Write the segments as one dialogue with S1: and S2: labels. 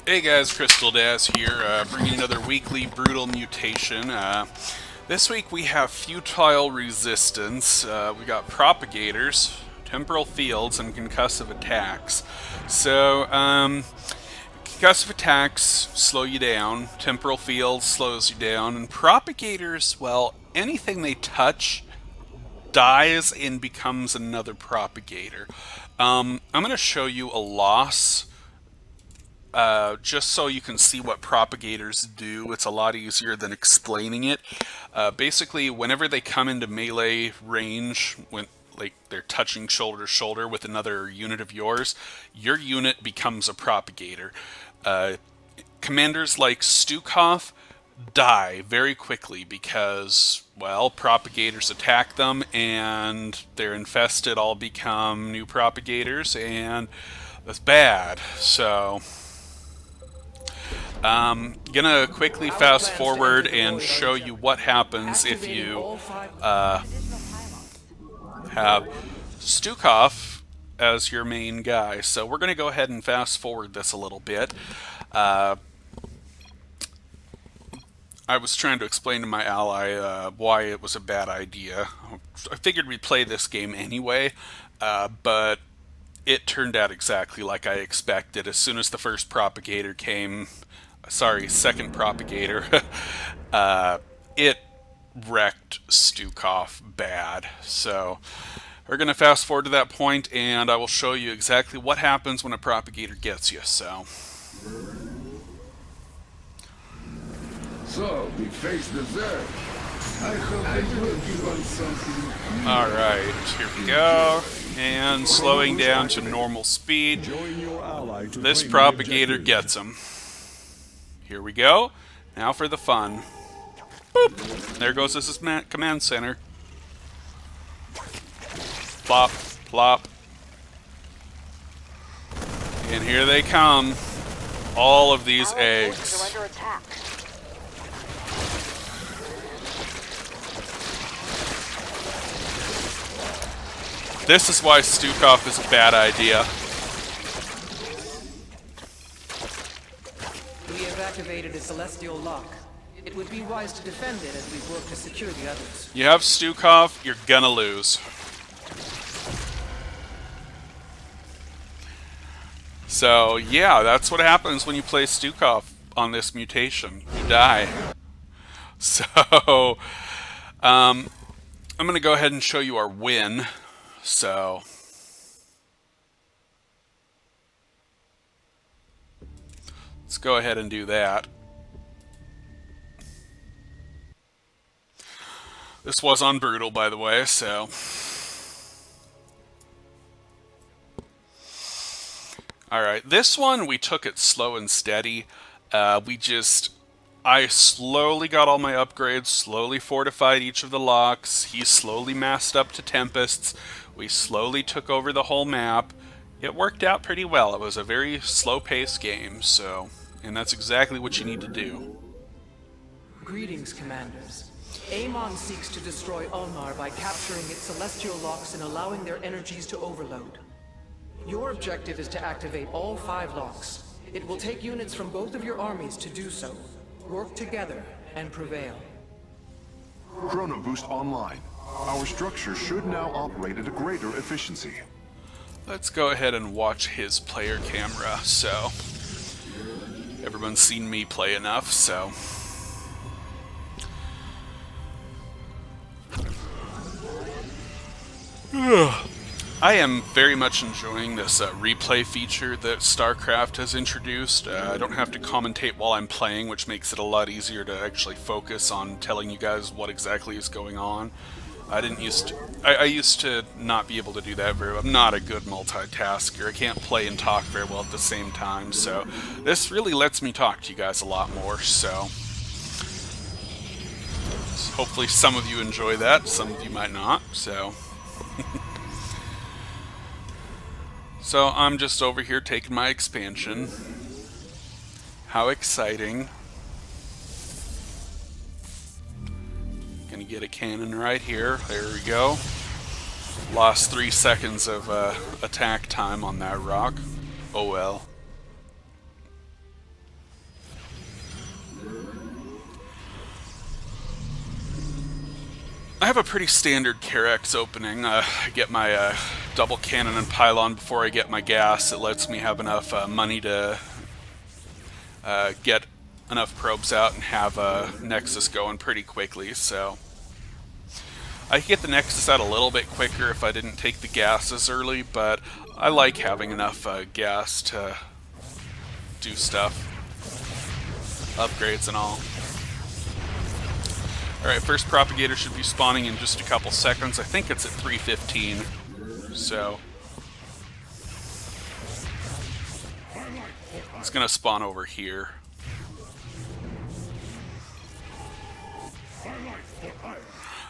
S1: Hey guys, Crystal Daz here, bringing another weekly Brutal Mutation. This week we have Futile Resistance, we got Propogators, Temporal Fields, and Concussive Attacks. So, Concussive Attacks slow you down, Temporal Fields slows you down, and Propagators, well, anything they touch dies and becomes another Propagator. I'm going to show you a loss just so you can see what propagators do. It's a lot easier than explaining it. Basically, whenever they come into melee range, when like they're touching shoulder to shoulder with another unit of yours, your unit becomes a propagator. Commanders like Stukov die very quickly because, well, propagators attack them and they're infested, all become new propagators, and that's bad. So gonna quickly fast forward and show you what happens if you have Stukov as your main guy. So we're gonna go ahead and fast forward this a little bit. I was trying to explain to my ally why it was a bad idea. I figured we'd play this game anyway, but it turned out exactly like I expected. As soon as the first propagator came, sorry, second propagator, it wrecked Stukov bad. So we're going to fast forward to that point, and I will show you exactly what happens when a propagator gets you.
S2: So, we face dessert. I hope I will give us something.
S1: Alright, here we go. And slowing down to normal speed. This propagator gets him. Here we go. Now for the fun. Boop! There goes this command center. Plop, plop. And here they come. All of these eggs. This is why Stukov is a bad idea.
S3: We have activated a celestial lock. It would be wise to defend it as we work to secure the others.
S1: You have Stukov, you're gonna lose. So, yeah, that's what happens when you play Stukov on this mutation. You die. So, I'm gonna go ahead and show you our win. So, let's go ahead and do that. This was on Brutal, by the way, so. Alright, this one we took it slow and steady. I slowly got all my upgrades, slowly fortified each of the locks. He slowly massed up to Tempests. We slowly took over the whole map. It worked out pretty well. It was a very slow-paced game, so, and that's exactly what you need to do.
S3: Greetings, Commanders. Amon seeks to destroy Ulnar by capturing its celestial locks and allowing their energies to overload. Your objective is to activate all 5 locks. It will take units from both of your armies to do so. Work together and prevail.
S4: Chrono Boost online. Our structure should now operate at a greater efficiency.
S1: Let's go ahead and watch his player camera. So, everyone's seen me play enough, so. I am very much enjoying this replay feature that Starcraft has introduced. I don't have to commentate while I'm playing, which makes it a lot easier to actually focus on telling you guys what exactly is going on. I used to not be able to do that very well. I'm not a good multitasker. I can't play and talk very well at the same time, so this really lets me talk to you guys a lot more, so hopefully some of you enjoy that, some of you might not, so. So I'm just over here taking my expansion. How exciting. Gonna get a cannon right here. There we go. Lost 3 seconds of attack time on that rock. Oh well. have a pretty standard Carex opening. I get my double cannon and pylon before I get my gas. It lets me have enough money to get enough probes out and have a Nexus going pretty quickly, so I could get the Nexus out a little bit quicker if I didn't take the gases early, but I like having enough gas to do stuff. Upgrades and all. Alright, first propagator should be spawning in just a couple seconds. I think it's at 3:15, so it's gonna spawn over here.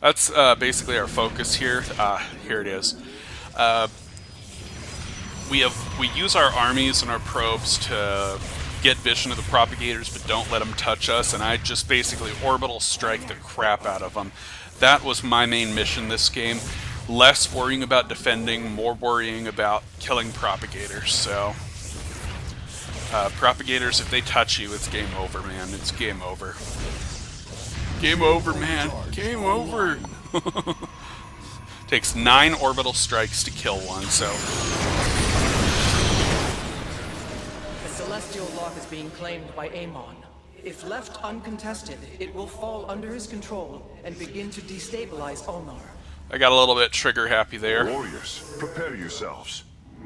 S1: That's basically our focus here. Here it is. We use our armies and our probes to get vision of the propagators, but don't let them touch us, and I just basically orbital strike the crap out of them. That was my main mission this game. Less worrying about defending, more worrying about killing propagators. So, propagators, if they touch you, it's game over, man. It's game over. Game over, man. Game over. Takes 9 orbital strikes to kill one, so...
S3: The Celestial Lock is being claimed by Amon. If left uncontested, it will fall under his control and begin to destabilize Ulnar.
S1: I got a little bit trigger happy there.
S4: Warriors, prepare yourselves.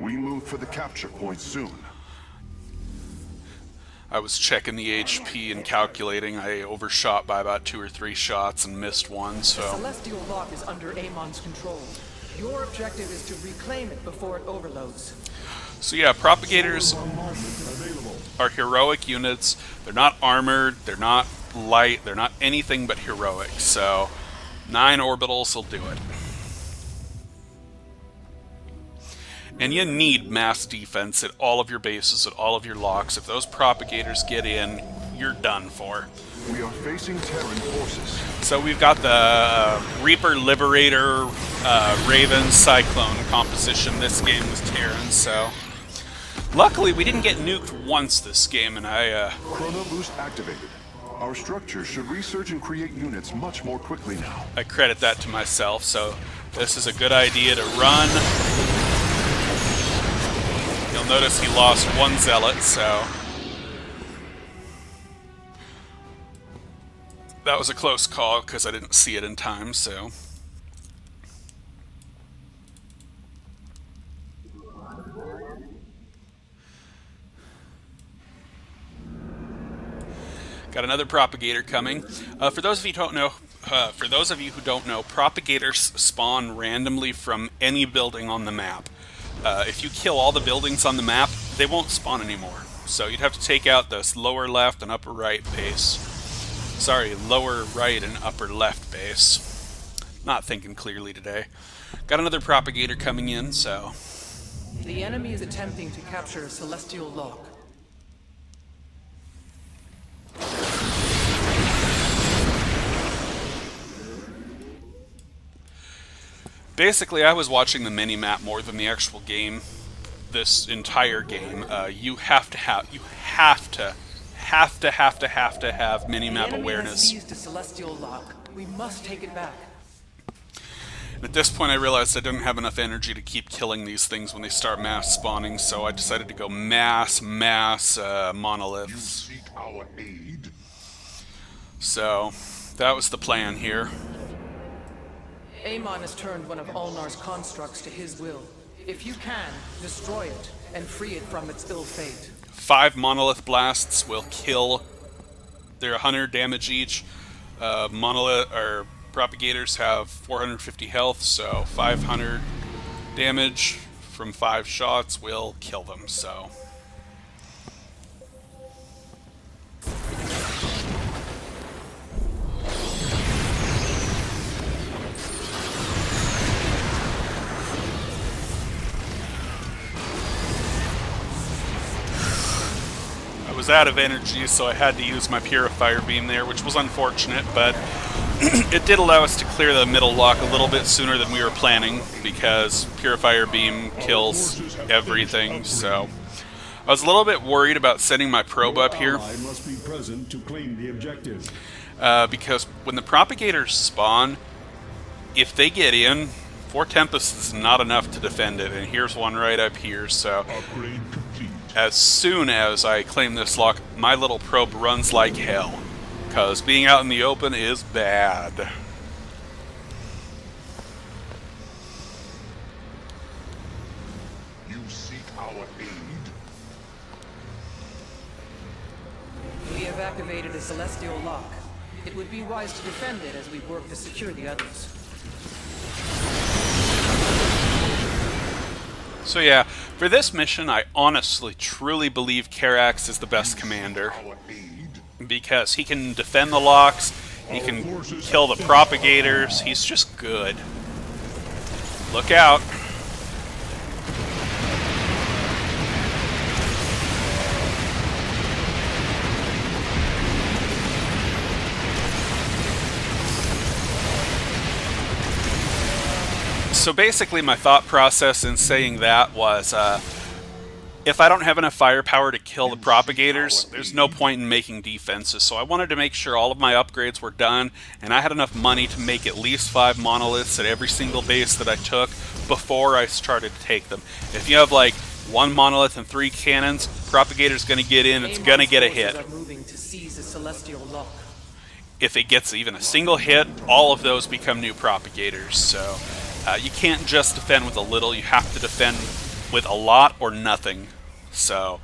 S4: We move for the capture point soon.
S1: I was checking the HP and calculating. I overshot by about 2 or 3 shots and missed one, so...
S3: The Celestial Lock is under Amon's control. Your objective is to reclaim it before it overloads.
S1: So yeah, propagators are heroic units. They're not armored, they're not light, they're not anything but heroic, so 9 orbitals will do it. And you need mass defense at all of your bases, at all of your locks. If those propagators get in, you're done for.
S4: We are facing Terran forces.
S1: So we've got the Reaper, Liberator, Raven, Cyclone composition. This game was Terran, so... Luckily, we didn't get nuked once this game, and
S4: Chrono boost activated. Our structure should research and create units much more quickly now.
S1: I credit that to myself, so this is a good idea to run. You'll notice he lost 1 zealot, so... That was a close call, because I didn't see it in time, so... Got another propagator coming. For those of you who don't know, propagators spawn randomly from any building on the map. If you kill all the buildings on the map, they won't spawn anymore. So you'd have to take out this lower left and upper right base. Sorry, lower right and upper left base. Not thinking clearly today. Got another propagator coming in, so...
S3: The enemy is attempting to capture a Celestial Lock.
S1: Basically, I was watching the mini-map more than the actual game. This entire game, you have to have mini-map awareness.
S3: The enemy has seized a Celestial Lock. We must take it back.
S1: And at this point, I realized I didn't have enough energy to keep killing these things when they start mass spawning, so I decided to go mass monoliths.
S4: You seek our aid?
S1: So, that was the plan here.
S3: Amon has turned one of Ulnar's constructs to his will. If you can, destroy it and free it from its ill fate.
S1: 5 monolith blasts will kill. They're 100 damage each. Propagators have 450 health, so 500 damage from 5 shots will kill them, so... I was out of energy, so I had to use my Purifier Beam there, which was unfortunate, but it did allow us to clear the middle lock a little bit sooner than we were planning, because Purifier Beam kills everything, so... I was a little bit worried about sending my probe up here,
S2: Must be present to claim the objective.
S1: because when the propagators spawn, if they get in, 4 Tempests is not enough to defend it, and here's one right up here, so
S4: Upgrade complete.
S1: as soon as I claim this lock, my little probe runs like hell, because being out in the open is bad.
S4: You seek our aid?
S3: We have activated a celestial lock. It would be wise to defend it as we work to secure the others.
S1: So yeah, for this mission, I honestly, truly believe Karax is the best commander.
S4: Our aid?
S1: Because he can defend the locks, he can kill the propagators, he's just good. Look out. So basically my thought process in saying that was, if I don't have enough firepower to kill the propagators, there's no point in making defenses. So I wanted to make sure all of my upgrades were done, and I had enough money to make at least 5 monoliths at every single base that I took before I started to take them. If you have like 1 monolith and 3 cannons, propagator's going to get in, it's going to get a hit.
S3: Are moving to seize the celestial lock.
S1: If it gets even a single hit, all of those become new propagators. So you can't just defend with a little, you have to defend with a lot or nothing. So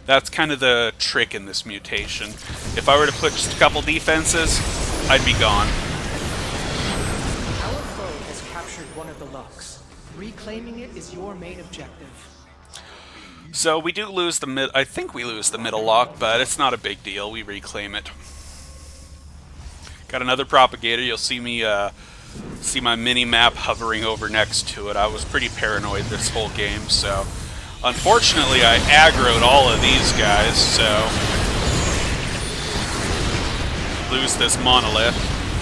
S1: that's kind of the trick in this mutation. If I were to put just a couple defenses, I'd be gone.
S3: Our foe has captured one of the locks. Reclaiming it is your main objective.
S1: So we do lose the mid. I think we lose the middle lock, but it's not a big deal. We reclaim it. Got another propagator. You'll see me see my mini map hovering over next to it. I was pretty paranoid this whole game, so unfortunately I aggroed all of these guys, so lose this monolith.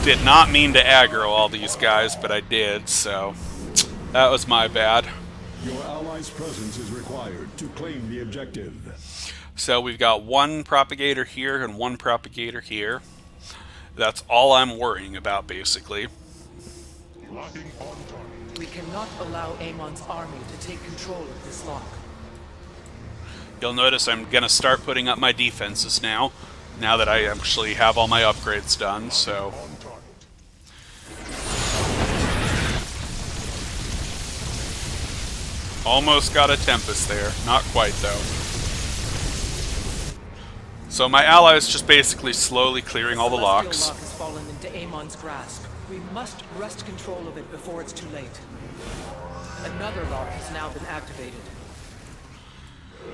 S1: Did not mean to aggro all these guys, but I did, so that was my bad.
S2: Your allies' presence is required to claim the objective.
S1: So we've got 1 propagator here and 1 propagator here. That's all I'm worrying about, basically.
S4: Locking on target.
S3: We cannot allow Amon's army to take control of this lock.
S1: You'll notice I'm going to start putting up my defenses now that I actually have all my upgrades done, so
S4: On target.
S1: almost got a Tempest there. Not quite, though. So my allies just basically slowly clearing all the locks.
S3: Celestial lock has fallen into Amon's grasp. We must wrest control of it before it's too late. Another lock has now been activated.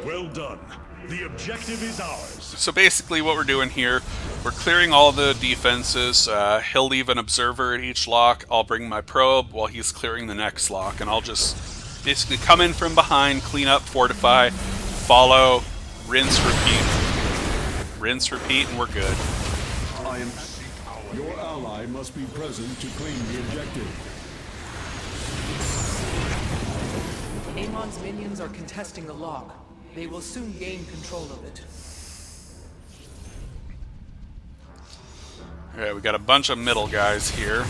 S5: Well done. The objective is ours.
S1: So basically what we're doing here, we're clearing all the defenses. He'll leave an observer at each lock. I'll bring my probe while he's clearing the next lock. And I'll just basically come in from behind, clean up, fortify, follow, rinse, repeat. Rinse, repeat, and we're good.
S4: I am.
S2: Your ally must be present to claim the objective.
S3: Amon's minions are contesting the lock. They will soon gain control of it.
S1: Alright, we got a bunch of middle guys here.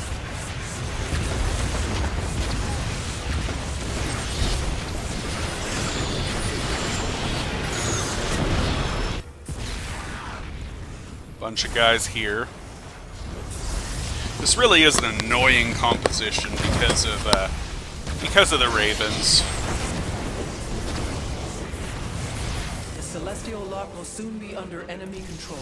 S1: Bunch of guys here. This really is an annoying composition because of the Ravens.
S3: The celestial lock will soon be under enemy control.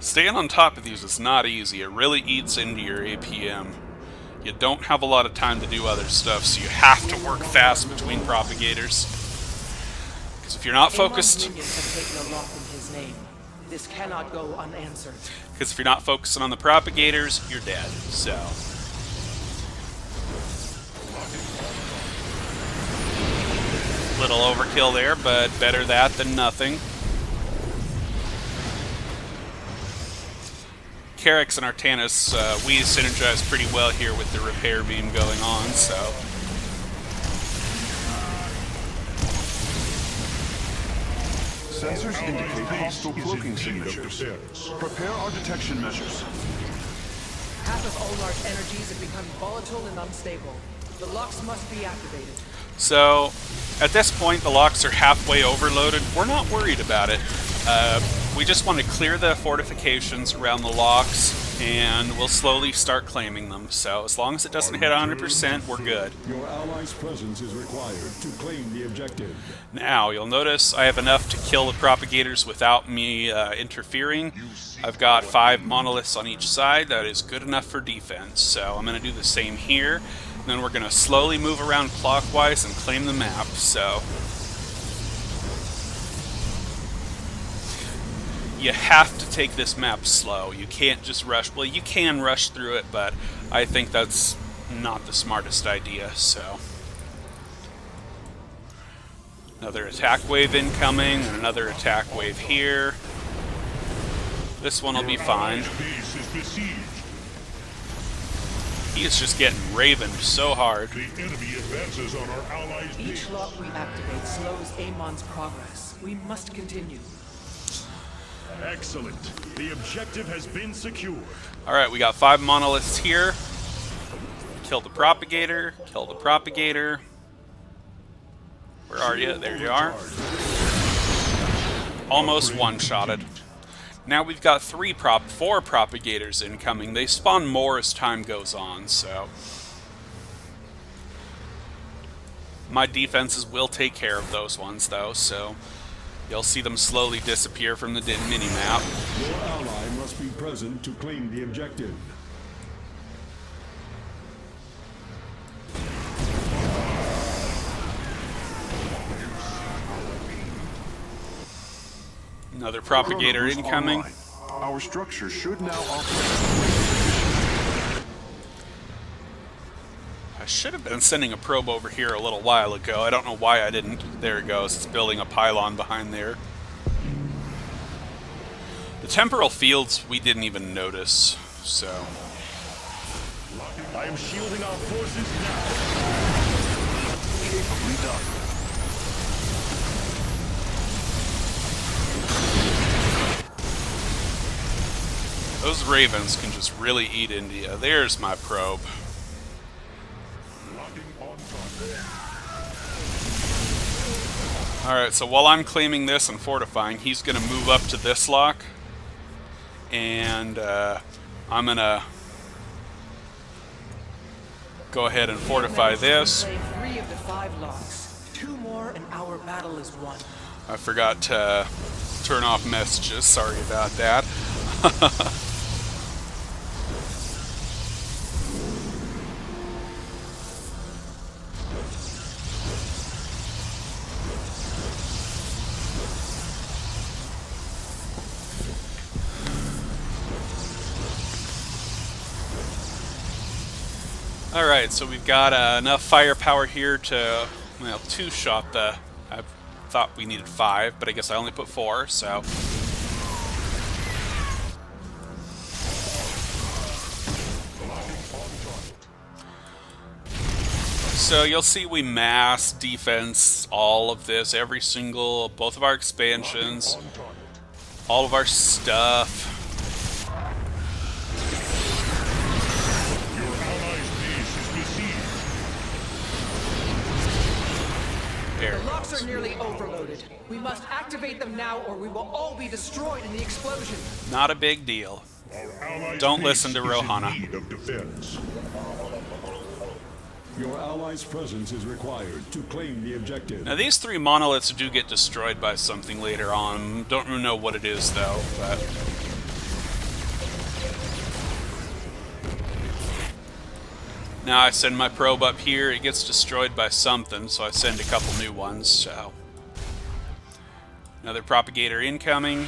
S1: Staying on top of these is not easy. It really eats into your APM. You don't have a lot of time to do other stuff, so you have to work fast between propagators. Because if you're not focused...
S3: Amon's minions have taken a lock in his name. This cannot go unanswered.
S1: Because if you're not focusing on the propagators, you're dead. So... little overkill there, but better that than nothing. Karax and Artanis, we synergize pretty well here with the repair beam going on, so...
S4: Lasers indicate hostile
S5: Is
S4: cloaking
S5: in need of
S4: signatures.
S5: defense.
S4: Prepare our detection measures.
S3: Half of Olmar's energies have become volatile and unstable. The locks must be activated.
S1: So, at this point, the locks are halfway overloaded. We're not worried about it. We just want to clear the fortifications around the locks, and we'll slowly start claiming them. So, as long as it doesn't hit 100%, we're good.
S5: Your allies' presence is required to claim the objective.
S1: Now, you'll notice I have enough to kill the propagators without me interfering. I've got 5 monoliths on each side. That is good enough for defense. So I'm going to do the same here. And then we're going to slowly move around clockwise and claim the map. So you have to take this map slow. You can't just rush. Well, you can rush through it, but I think that's not the smartest idea. So another attack wave incoming, and another attack wave here. This one will be fine.
S5: Base is besieged.
S1: He is just getting ravened so hard.
S5: The enemy advances on our allies'
S3: Each
S5: base.
S3: lock we activate slows Amon's progress. We must continue.
S5: Excellent. The objective has been secured.
S1: Alright, we got 5 monoliths here. Kill the propagator. Kill the propagator. Where are you? There you are. Almost one-shotted. Now we've got 4 propagators incoming. They spawn more as time goes on, so my defenses will take care of those ones, though, so you'll see them slowly disappear from the mini-map.
S5: Your ally must be present to claim the objective.
S1: Another propagator
S4: Chrono boost
S1: incoming.
S4: online. Our structure should now operate.
S1: I should have been sending a probe over here a little while ago. I don't know why I didn't. There it goes. It's building a pylon behind there. The temporal fields we didn't even notice, so
S5: I am shielding our forces now.
S4: Capably done.
S1: those ravens can just really eat India. There's my probe. Alright, so while I'm claiming this and fortifying, he's going to move up to this lock. And I'm going to go ahead and fortify this.
S3: 3 of the 5 locks. 2 more and our battle is won.
S1: I forgot to turn off messages. Sorry about that. Alright, so we've got enough firepower here to, well, 2-shot the... I thought we needed 5, but I guess I only put 4, so... So you'll see we mass defense all of this, every single, both of our expansions, all of our stuff.
S3: The locks are nearly overloaded. We must activate them now or we will all be destroyed in the explosion.
S1: Not a big deal. Don't listen to Rohana.
S5: Your allies' presence is required to claim the objective.
S1: Now these 3 monoliths do get destroyed by something later on. Don't really know what it is though, but... Now I send my probe up here, it gets destroyed by something, so I send a couple new ones, so... Another propagator incoming.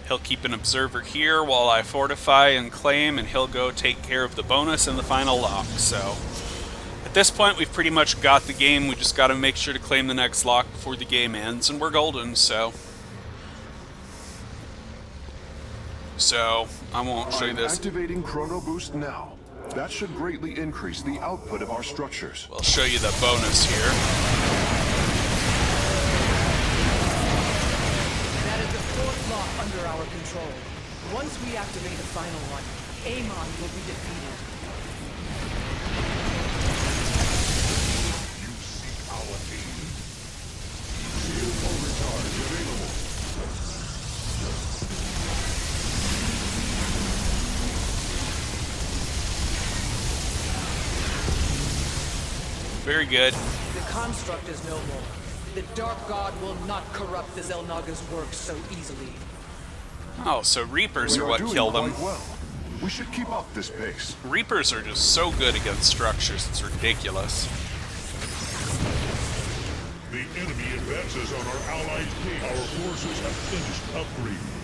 S1: He'll keep an observer here while I fortify and claim, and he'll go take care of the bonus and the final lock, so... At this point, we've pretty much got the game. We just got to make sure to claim the next lock before the game ends, and we're golden, so... So, I won't show you
S4: I'm
S1: this.
S4: activating Chrono Boost now. That should greatly increase the output of our structures.
S1: We'll show you the bonus here.
S3: That is the fourth lock under our control. Once we activate the final one, Amon will be defeated.
S4: You seek our aid. Shield overcharge available.
S1: Very good.
S3: The construct is no more. The Dark God will not corrupt the Xel'Naga's work so easily.
S1: Oh, so Reapers
S4: We
S1: are
S4: are
S1: what
S4: doing
S1: kill them.
S4: quite well. We should keep up this pace.
S1: Reapers are just so good against structures, it's ridiculous.
S6: The enemy advances on our allied king. Our forces have finished upgrading.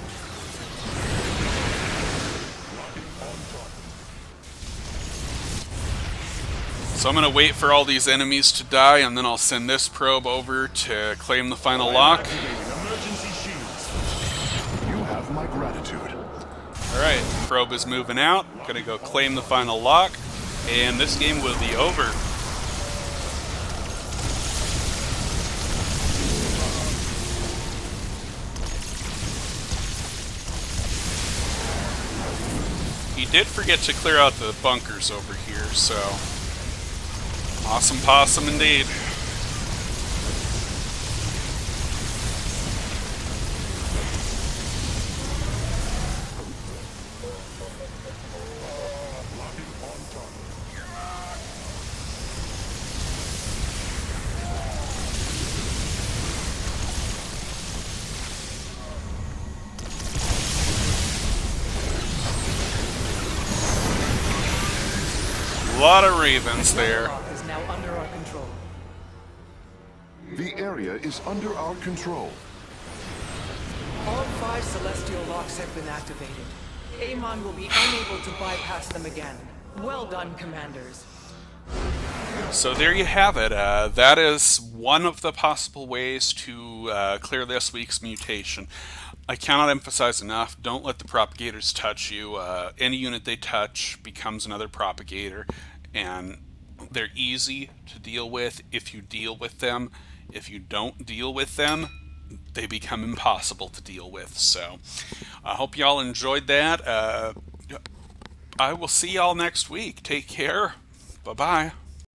S1: So I'm going to wait for all these enemies to die, and then I'll send this probe over to claim the final lock.
S6: Emergency shields.
S4: You have my gratitude.
S1: Alright, probe is moving out. Gonna go claim the final lock, and this game will be over. He did forget to clear out the bunkers over here, so... Awesome possum indeed. A lot of ravens there.
S3: Lock is now under our control.
S4: The area is under our control.
S3: All 5 celestial locks have been activated. Amon will be unable to bypass them again. Well done, commanders.
S1: So there you have it. That is one of the possible ways to clear this week's mutation. I cannot emphasize enough, don't let the propagators touch you. Any unit they touch becomes another propagator, and they're easy to deal with if you deal with them. If you don't deal with them, they become impossible to deal with. So I hope y'all enjoyed that. I will see y'all next week. Take care. Bye-bye.